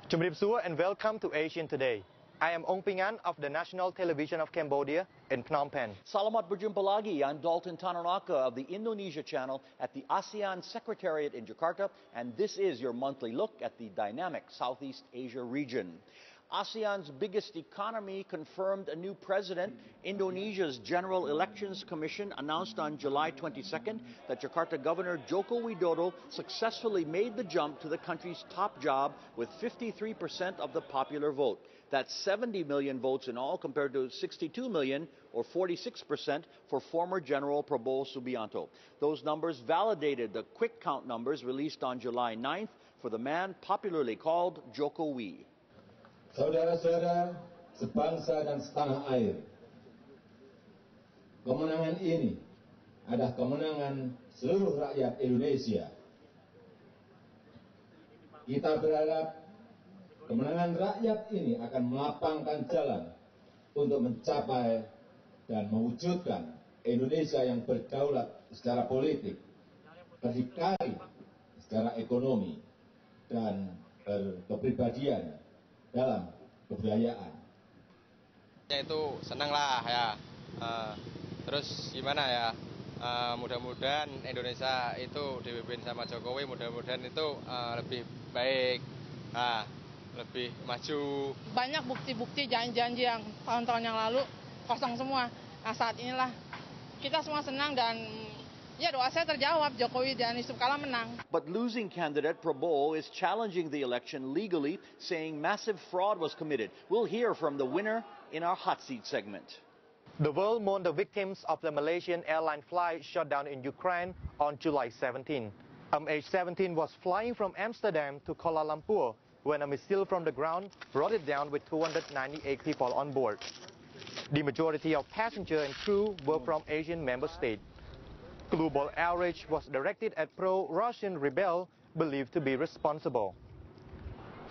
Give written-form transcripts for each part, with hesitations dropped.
Chumrip Sua and welcome to Asian Today. I am Ong Ping An of the National Television of Cambodia in Phnom Penh. Salamat berjumpa lagi. I'm Dalton Tananaka of the Indonesia channel at the Asean Secretariat in Jakarta, and this is your monthly look at the dynamic Southeast Asia region. ASEAN's biggest economy confirmed a new president. Indonesia's General Elections Commission announced on July 22nd that Jakarta Governor Joko Widodo successfully made the jump to the country's top job with 53% of the popular vote. That's 70 million votes in all compared to 62 million or 46% for former General Prabowo Subianto. Those numbers validated the quick count numbers released on July 9th for the man popularly called Jokowi. Saudara-saudara sebangsa dan setanah air, kemenangan ini adalah kemenangan seluruh rakyat Indonesia. Kita berharap kemenangan rakyat ini akan melapangkan jalan untuk mencapai dan mewujudkan Indonesia yang berdaulat secara politik, berdikari secara ekonomi, dan berkepribadian dalam kebudayaan. Itu senang lah ya, terus gimana ya, mudah-mudahan Indonesia itu dipimpin sama Jokowi, mudah-mudahan itu lebih baik, lebih maju. Banyak bukti-bukti janji-janji yang tahun-tahun yang lalu kosong semua. Nah saat inilah kita semua senang dan ya doa saya terjawab, Jokowi dan Yusuf Kala menang. But losing candidate Prabowo is challenging the election legally, saying massive fraud was committed. We'll hear from the winner in our hot seat segment. The world mourned the victims of the Malaysian airline flight shot down in Ukraine on July 17. MH17 was flying from Amsterdam to Kuala Lumpur when a missile from the ground brought it down with 298 people on board. The majority of passengers and crew were from Asian member states. Global outrage was directed at pro-Russian rebels believed to be responsible.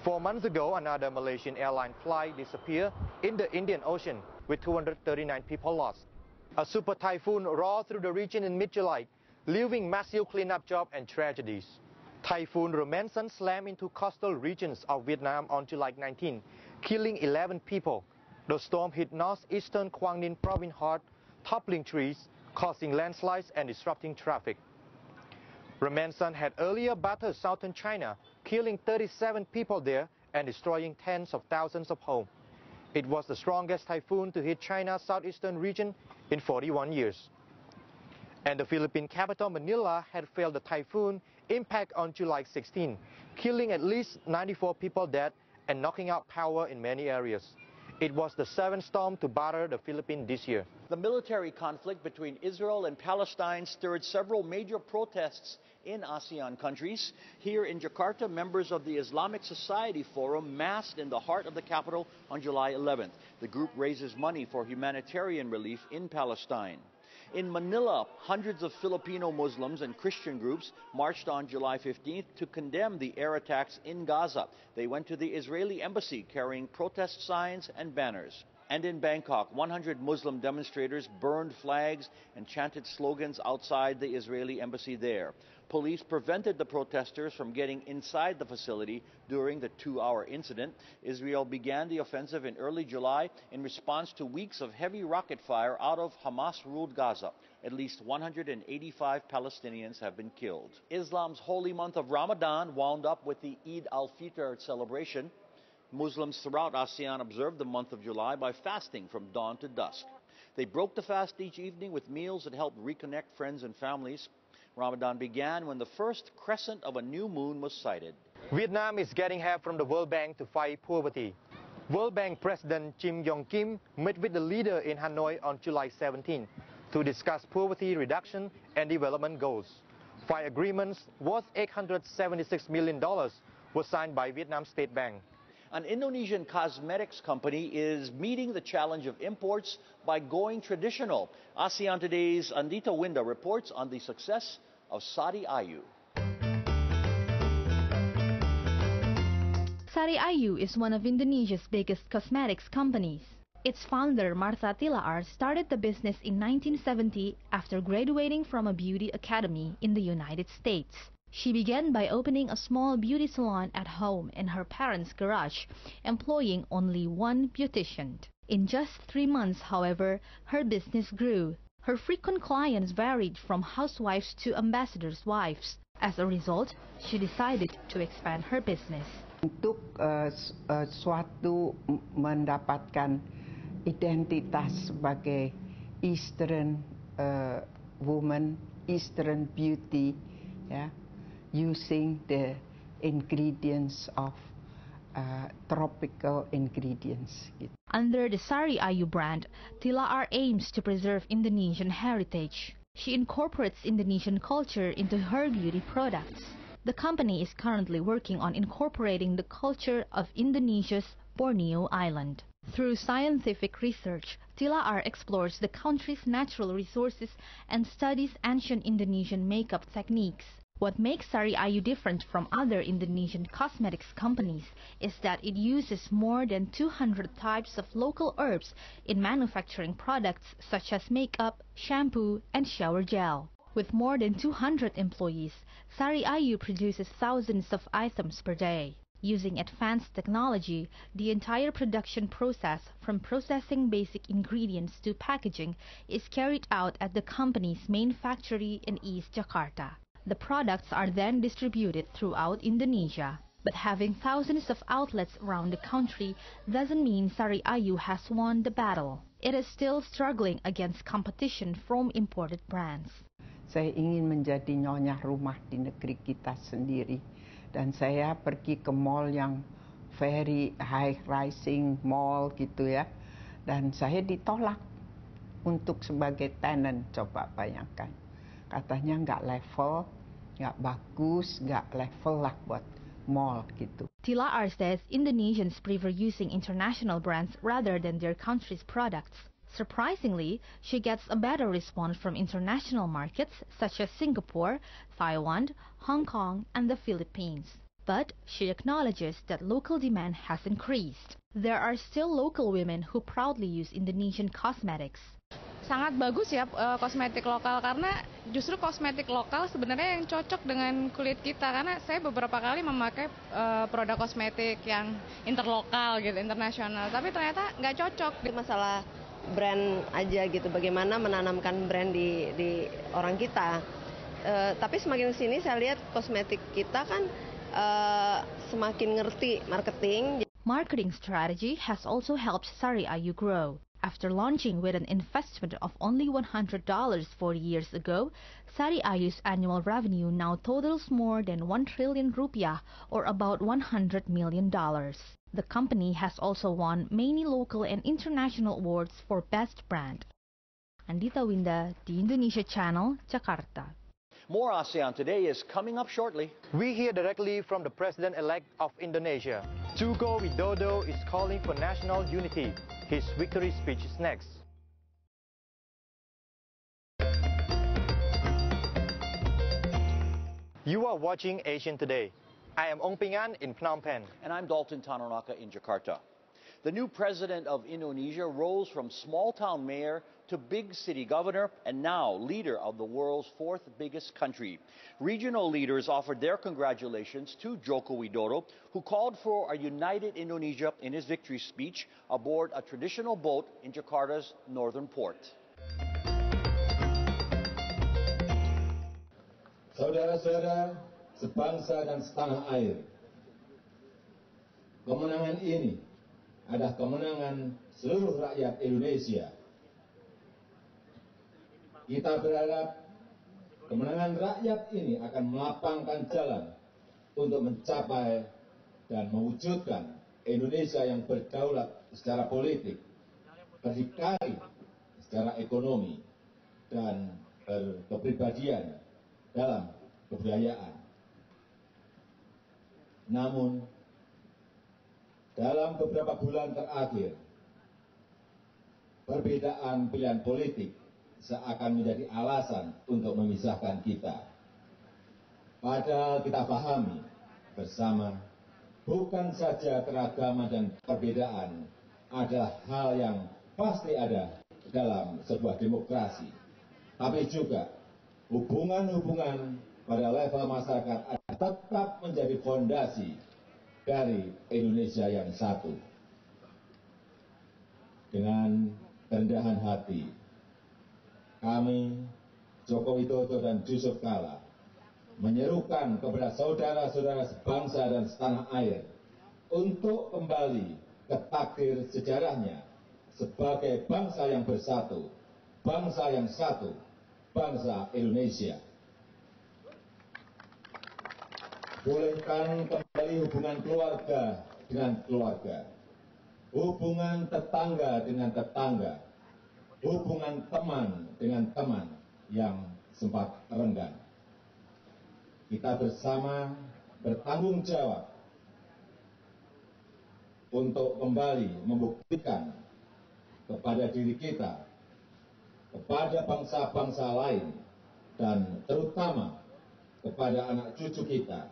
4 months ago, another Malaysian airline flight disappeared in the Indian Ocean with 239 people lost. A super typhoon roared through the region in mid-July, leaving massive cleanup jobs and tragedies. Typhoon Romanson slammed into coastal regions of Vietnam on July 19, killing 11 people. The storm hit northeastern Quang Ninh province hard, toppling trees, causing landslides and disrupting traffic. Romanson had earlier battered southern China, killing 37 people there and destroying tens of thousands of homes. It was the strongest typhoon to hit China's southeastern region in 41 years. And the Philippine capital Manila had felt the typhoon impact on July 16, killing at least 94 people dead and knocking out power in many areas. It was the 7th storm to batter the Philippines this year. The military conflict between Israel and Palestine stirred several major protests in ASEAN countries. Here in Jakarta, members of the Islamic Society Forum massed in the heart of the capital on July 11th. The group raises money for humanitarian relief in Palestine. In Manila, hundreds of Filipino Muslims and Christian groups marched on July 15th to condemn the air attacks in Gaza. They went to the Israeli embassy carrying protest signs and banners. And in Bangkok, 100 Muslim demonstrators burned flags and chanted slogans outside the Israeli embassy there. Police prevented the protesters from getting inside the facility during the 2-hour incident. Israel began the offensive in early July in response to weeks of heavy rocket fire out of Hamas-ruled Gaza. At least 185 Palestinians have been killed. Islam's holy month of Ramadan wound up with the Eid al-Fitr celebration. Muslims throughout ASEAN observed the month of July by fasting from dawn to dusk. They broke the fast each evening with meals that helped reconnect friends and families. Ramadan began when the first crescent of a new moon was sighted. Vietnam is getting help from the World Bank to fight poverty. World Bank President Kim Yong Kim met with the leader in Hanoi on July 17 to discuss poverty reduction and development goals. 5 agreements worth $876 million were signed by Vietnam State Bank. An Indonesian cosmetics company is meeting the challenge of imports by going traditional. ASEAN Today's Andita Winda reports on the success of Sari Ayu. Sari Ayu is one of Indonesia's biggest cosmetics companies. Its founder, Martha Tilaar, started the business in 1970 after graduating from a beauty academy in the United States. She began by opening a small beauty salon at home in her parents' garage, employing only one beautician. In just 3 months, however, her business grew. Her frequent clients varied from housewives to ambassadors' wives. As a result, she decided to expand her business. Untuk suatu mendapatkan identitas sebagai Eastern woman, Eastern beauty, ya, using the ingredients of tropical ingredients. Under the Sari Ayu brand, Tila R aims to preserve Indonesian heritage. She incorporates Indonesian culture into her beauty products. The company is currently working on incorporating the culture of Indonesia's Borneo Island. Through scientific research, Tila R explores the country's natural resources and studies ancient Indonesian makeup techniques. What makes Sari Ayu different from other Indonesian cosmetics companies is that it uses more than 200 types of local herbs in manufacturing products such as makeup, shampoo, and shower gel. With more than 200 employees, Sari Ayu produces thousands of items per day. Using advanced technology, the entire production process, from processing basic ingredients to packaging, is carried out at the company's main factory in East Jakarta. The products are then distributed throughout Indonesia. But having thousands of outlets around the country doesn't mean Sari Ayu has won the battle. It is still struggling against competition from imported brands. Saya ingin menjadi nyonya rumah di negeri kita sendiri. Dan saya pergi ke mall yang very high rising mall gitu ya. Dan saya ditolak untuk sebagai tenant, coba bayangkan. Katanya nggak level, nggak bagus, nggak level lah buat mall gitu. Tila R says Indonesians prefer using international brands rather than their country's products. Surprisingly, she gets a better response from international markets such as Singapore, Taiwan, Hong Kong, and the Philippines. But she acknowledges that local demand has increased. There are still local women who proudly use Indonesian cosmetics. Sangat bagus ya kosmetik lokal, karena justru kosmetik lokal sebenarnya yang cocok dengan kulit kita, karena saya beberapa kali memakai produk kosmetik yang interlokal gitu, internasional, tapi ternyata nggak cocok. Masalah brand aja gitu, bagaimana menanamkan brand di orang kita. Tapi semakin kesini saya lihat kosmetik kita kan semakin ngerti marketing. Marketing strategy has also helped Sari Ayu grow. After launching with an investment of only $100 4 years ago, Sari Ayu's annual revenue now totals more than 1 trillion rupiah, or about $100 million. The company has also won many local and international awards for Best Brand. Andita Winda, The Indonesia Channel, Jakarta. More ASEAN Today is coming up shortly. We hear directly from the President-elect of Indonesia. Joko Widodo is calling for national unity. His victory speech is next. You are watching Asian Today. I am Ong Ping An in Phnom Penh. And I'm Dalton Tanonaka in Jakarta. The new president of Indonesia rose from small-town mayor to big city governor and now leader of the world's fourth biggest country. Regional leaders offered their congratulations to Joko Widodo, who called for a united Indonesia in his victory speech aboard a traditional boat in Jakarta's northern port. Saudara-saudara sebangsa dan setanah air, kemenangan ini adalah kemenangan seluruh rakyat Indonesia. Kita berharap kemenangan rakyat ini akan melapangkan jalan untuk mencapai dan mewujudkan Indonesia yang berdaulat secara politik, berdikari secara ekonomi, dan berkepribadian dalam kebudayaan. Namun, dalam beberapa bulan terakhir, perbedaan pilihan politik seakan menjadi alasan untuk memisahkan kita. Padahal kita pahami bersama, bukan saja keragaman dan perbedaan adalah hal yang pasti ada dalam sebuah demokrasi, tapi juga hubungan-hubungan pada level masyarakat tetap menjadi fondasi dari Indonesia yang satu. Dengan kerendahan hati, kami, Joko Widodo dan Yusuf Kala, menyerukan kepada saudara-saudara sebangsa dan setanah air untuk kembali ke takdir sejarahnya sebagai bangsa yang bersatu, bangsa yang satu, bangsa Indonesia. Pulihkan kembali hubungan keluarga dengan keluarga, hubungan tetangga dengan tetangga, hubungan teman dengan teman yang sempat renggang. Kita bersama bertanggung jawab untuk kembali membuktikan kepada diri kita, kepada bangsa-bangsa lain, dan terutama kepada anak cucu kita,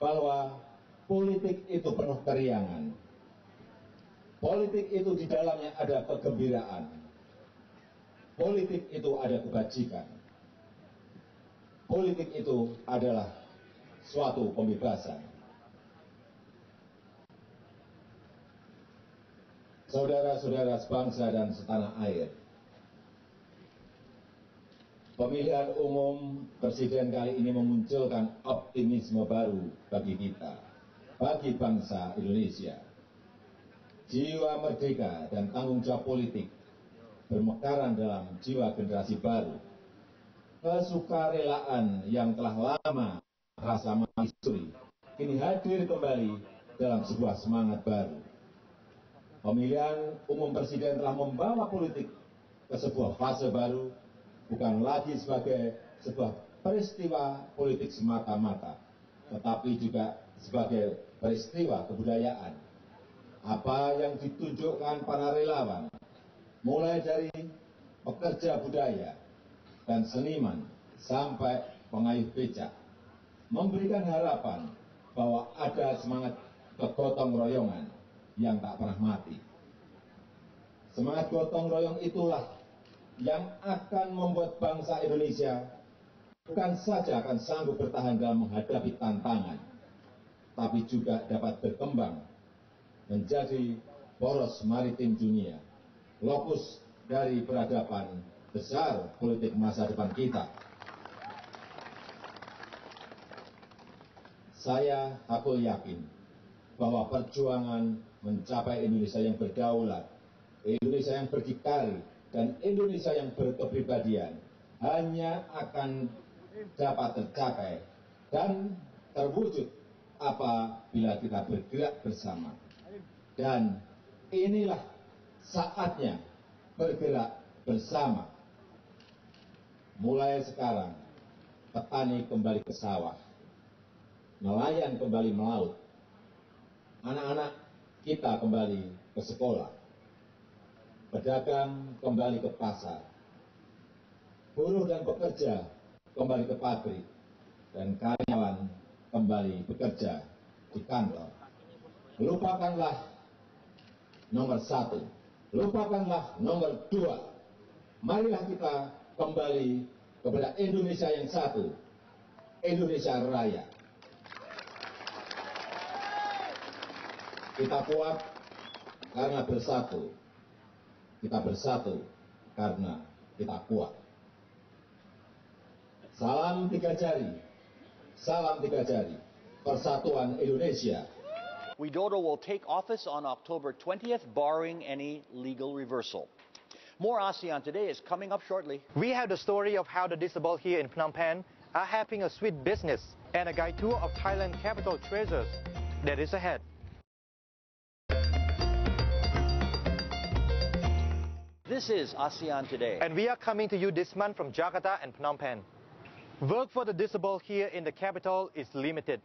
bahwa politik itu penuh keriangan. Politik itu di dalamnya ada kegembiraan. Politik itu ada kebajikan. Politik itu adalah suatu pembebasan. Saudara-saudara sebangsa dan setanah air, pemilihan umum presiden kali ini memunculkan optimisme baru bagi kita, bagi bangsa Indonesia. Jiwa merdeka dan tanggung jawab politik bermekaran dalam jiwa generasi baru. Kesukarelaan yang telah lama rasa maisuri kini hadir kembali dalam sebuah semangat baru. Pemilihan umum presiden telah membawa politik ke sebuah fase baru, bukan lagi sebagai sebuah peristiwa politik semata-mata, tetapi juga sebagai peristiwa kebudayaan. Apa yang ditunjukkan para relawan, mulai dari pekerja budaya dan seniman sampai pengayuh becak, memberikan harapan bahwa ada semangat kegotong royongan yang tak pernah mati. Semangat gotong royong itulah yang akan membuat bangsa Indonesia bukan saja akan sanggup bertahan dalam menghadapi tantangan, tapi juga dapat berkembang menjadi poros maritim dunia, lokus dari peradaban besar politik masa depan kita. Saya aku yakin bahwa perjuangan mencapai Indonesia yang berdaulat, Indonesia yang berdikari, dan Indonesia yang berkepribadian hanya akan dapat tercapai dan terwujud apabila kita bergerak bersama. Dan inilah saatnya bergerak bersama. Mulai sekarang, petani kembali ke sawah, nelayan kembali melaut, anak-anak kita kembali ke sekolah, pedagang kembali ke pasar, buruh dan pekerja kembali ke pabrik, dan karyawan kembali bekerja di kantor. Lupakanlah nomor 1, lupakanlah nomor 2. Marilah kita kembali kepada Indonesia yang satu, Indonesia Raya. Kita kuat karena bersatu. Kita bersatu karena kita kuat. Salam 3 jari. Salam 3 jari. Persatuan Indonesia. Widodo will take office on October 20th, barring any legal reversal. More ASEAN Today is coming up shortly. We have the story of how the disabled here in Phnom Penh are having a sweet business and a guide tour of Thailand capital treasures. That is ahead. This is ASEAN Today. And we are coming to you this month from Jakarta and Phnom Penh. Work for the disabled here in the capital is limited,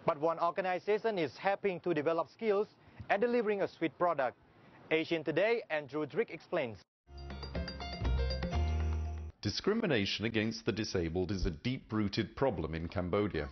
but one organization is helping to develop skills and delivering a sweet product. Asean Today, Andrew Drick explains. Discrimination against the disabled is a deep-rooted problem in Cambodia.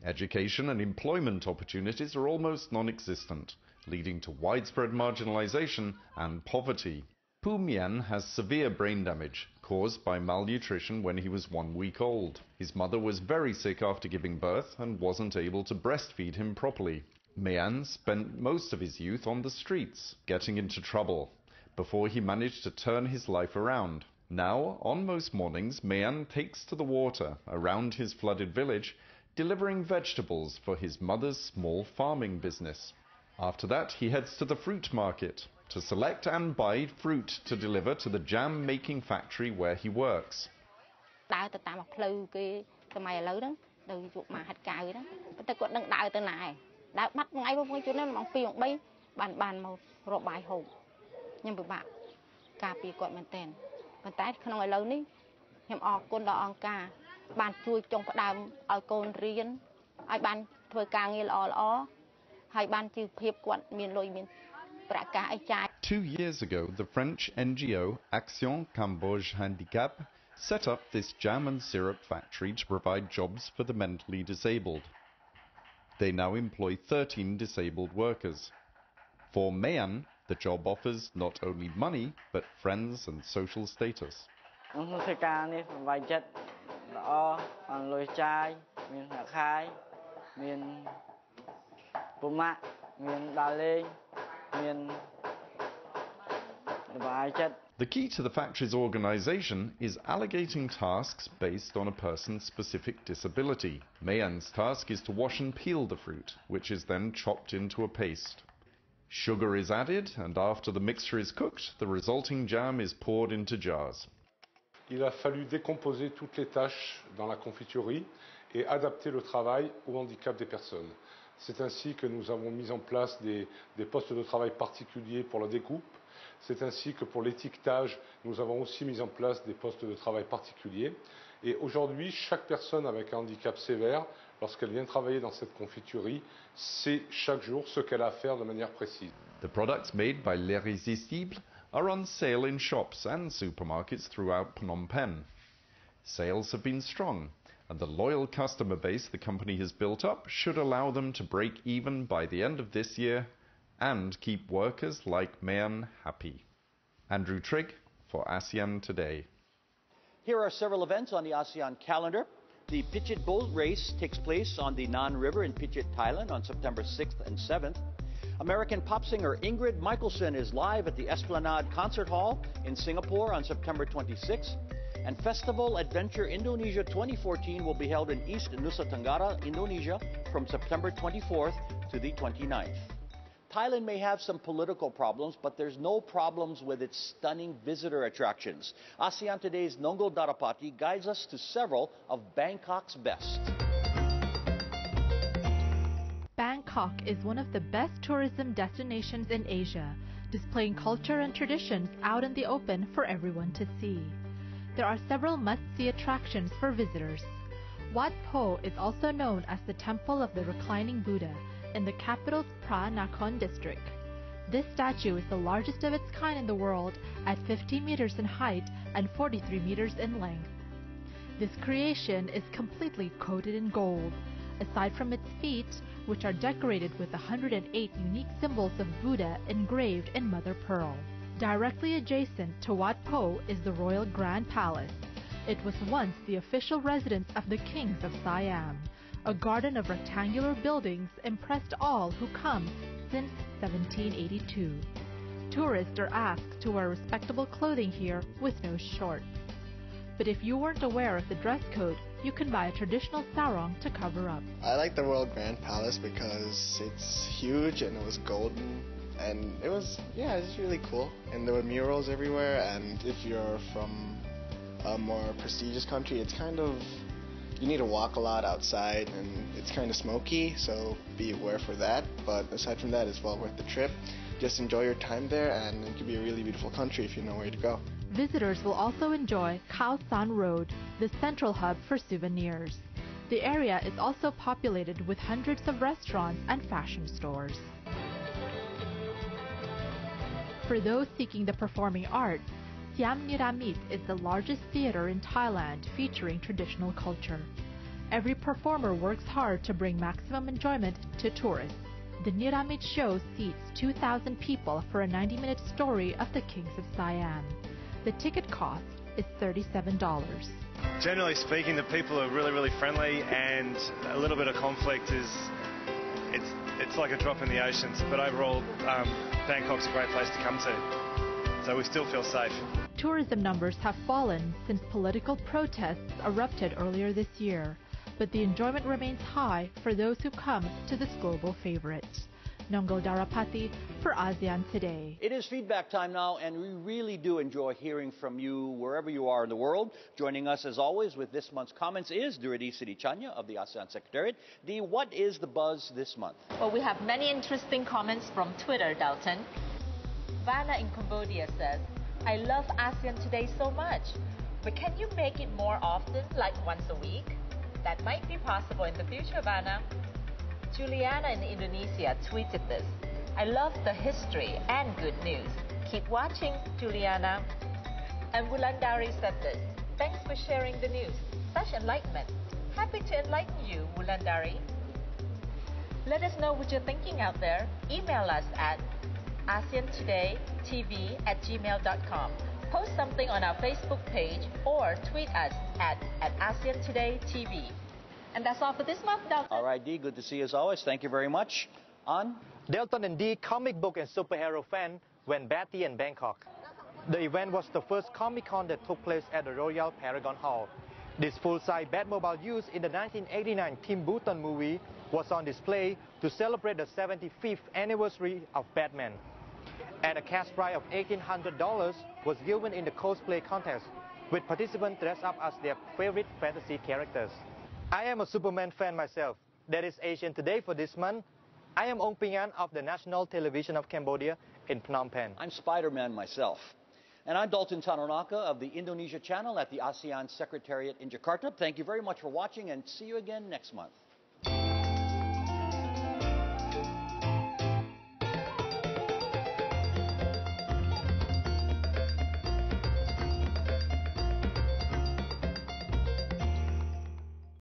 Education and employment opportunities are almost non-existent, leading to widespread marginalization and poverty. Pu Mian has severe brain damage caused by malnutrition when he was 1 week old. His mother was very sick after giving birth and wasn't able to breastfeed him properly. Mian spent most of his youth on the streets, getting into trouble, before he managed to turn his life around. Now, on most mornings, Mian takes to the water around his flooded village, delivering vegetables for his mother's small farming business. After that, he heads to the fruit market to select and buy fruit to deliver to the jam-making factory where he works. Two years ago, the French NGO Asean Handicap set up this jam and syrup factory to provide jobs for the mentally disabled. They now employ 13 disabled workers. For Mian, the job offers not only money, but friends and social status. The key to the factory's organization is allocating tasks based on a person's specific disability. Mian's task is to wash and peel the fruit, which is then chopped into a paste. Sugar is added, and after the mixture is cooked, the resulting jam is poured into jars. Il a fallu décomposer toutes les tâches dans la confiturerie et adapter le travail au handicap des personnes. C'est ainsi que nous avons mis en place des postes de travail particuliers pour la découpe. C'est ainsi que pour l'étiquetage, nous avons aussi mis en place des postes de travail particuliers. Et aujourd'hui, chaque personne avec un handicap sévère, lorsqu'elle vient travailler dans cette confiturerie, sait chaque jour ce qu'elle a à faire de manière précise. The products made by l'Irrésistible are on sale in shops and supermarkets throughout Phnom Penh. Sales have been strong, and the loyal customer base the company has built up should allow them to break even by the end of this year and keep workers like Mian happy. Andrew Trigg for ASEAN Today. Here are several events on the ASEAN calendar. The Pitchit Boat Race takes place on the Nan River in Pitchit, Thailand on September 6th and 7th. American pop singer Ingrid Michaelson is live at the Esplanade Concert Hall in Singapore on September 26th. And Festival Adventure Indonesia 2014 will be held in East Nusa Tenggara, Indonesia from September 24th to the 29th. Thailand may have some political problems, but there's no problems with its stunning visitor attractions. ASEAN Today's Nongol Darapati guides us to several of Bangkok's best. Bangkok is one of the best tourism destinations in Asia, displaying culture and traditions out in the open for everyone to see. There are several must-see attractions for visitors. Wat Po is also known as the Temple of the Reclining Buddha in the capital's Phra Nakhon district. This statue is the largest of its kind in the world at 15 meters in height and 43 meters in length. This creation is completely coated in gold, aside from its feet, which are decorated with 108 unique symbols of Buddha engraved in mother pearl. Directly adjacent to Wat Po is the Royal Grand Palace. It was once the official residence of the kings of Siam. A garden of rectangular buildings impressed all who come since 1782. Tourists are asked to wear respectable clothing here with no shorts. But if you weren't aware of the dress code, you can buy a traditional sarong to cover up. I like the Royal Grand Palace because it's huge and it was golden, and it was really cool. And there were murals everywhere, and if you're from a more prestigious country, it's kind of, you need to walk a lot outside, and it's kind of smoky, so be aware for that. But aside from that, it's well worth the trip. Just enjoy your time there, and it can be a really beautiful country if you know where to go. Visitors will also enjoy Khao San Road, the central hub for souvenirs. The area is also populated with hundreds of restaurants and fashion stores. For those seeking the performing arts, Siam Niramit is the largest theater in Thailand featuring traditional culture. Every performer works hard to bring maximum enjoyment to tourists. The Niramit show seats 2,000 people for a 90-minute story of the kings of Siam. The ticket cost is $37. Generally speaking, the people are really friendly, and a little bit of conflict is it's like a drop in the ocean. But overall, Bangkok's a great place to come to, so we still feel safe. Tourism numbers have fallen since political protests erupted earlier this year, but the enjoyment remains high for those who come to this global favorite. Nongol Darapati for ASEAN Today. It is feedback time now, and we really do enjoy hearing from you wherever you are in the world. Joining us, as always, with this month's comments is Duridi Sidichanya of the ASEAN Secretariat. Dee, what is the buzz this month? Well, we have many interesting comments from Twitter, Dalton. Vanna in Cambodia says, I love ASEAN Today so much, but can you make it more often, like once a week? That might be possible in the future, Vanna. Juliana in Indonesia tweeted this. I love the history and good news. Keep watching, Juliana. And Wulandari said this. Thanks for sharing the news. Such enlightenment. Happy to enlighten you, Wulandari. Let us know what you're thinking out there. Email us at ASEANTodayTV@gmail.com. Post something on our Facebook page or tweet us at ASEANTodayTV. And that's all for this month, Dalton. All right, Dee, good to see you as always. Thank you very much. On. Dalton and Dee, comic book and superhero fan, went batty in Bangkok. The event was the first Comic-Con that took place at the Royal Paragon Hall. This full-size Batmobile used in the 1989 Tim Burton movie was on display to celebrate the 75th anniversary of Batman. And a cash prize of $1,800 was given in the cosplay contest, with participants dressed up as their favorite fantasy characters. I am a Superman fan myself. That is Asian Today for this month. I am Ong Ping An of the National Television of Cambodia in Phnom Penh. I'm Spider-Man myself. And I'm Dalton Tanonaka of the Indonesia channel at the ASEAN Secretariat in Jakarta. Thank you very much for watching, and see you again next month.